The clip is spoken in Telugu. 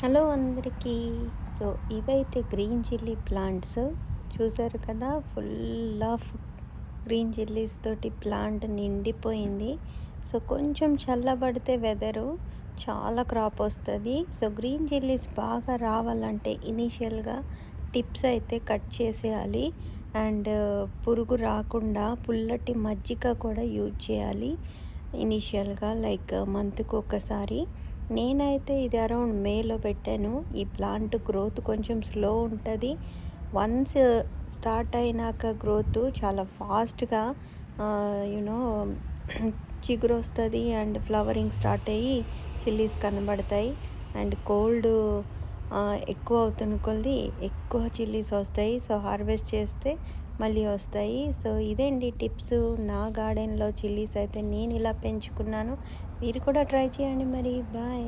హలో అందరికీ. సో ఇవైతే గ్రీన్ చిల్లీ ప్లాంట్స్ చూసారు కదా, ఫుల్ ఆఫ్ గ్రీన్ చిల్లీస్ తోటి ప్లాంట్ నిండిపోయింది. సో కొంచెం చల్లబడితే వెదరు చాలా క్రాప్ వస్తుంది. సో గ్రీన్ చిల్లీస్ బాగా రావాలంటే ఇనీషియల్గా టిప్స్ అయితే కట్ చేసేయాలి. అండ్ పురుగు రాకుండా పుల్లటి మజ్జిగ కూడా యూజ్ చేయాలి ఇనీషియల్గా, లైక్ మంత్కి ఒకసారి. నేనైతే ఇది అరౌండ్ మేలో పెట్టాను. ఈ ప్లాంట్ గ్రోత్ కొంచెం స్లో ఉంటుంది. వన్స్ స్టార్ట్ అయినాక గ్రోత్ చాలా ఫాస్ట్గా యూనో చిగురు వస్తుంది అండ్ ఫ్లవరింగ్ స్టార్ట్ అయ్యి చిల్లీస్ కనబడతాయి. అండ్ కోల్డ్ ఎక్కువ అవుతున్న కొలది ఎక్కువ చిల్లీస్ వస్తాయి. సో హార్వెస్ట్ చేస్తే మళ్ళీ వస్తాయి. సో ఇదేంటి టిప్స్. నా గార్డెన్లో చిల్లీస్ అయితే నేను ఇలా పెంచుకున్నాను. మీరు కూడా ట్రై చేయండి మరి. బాయ్.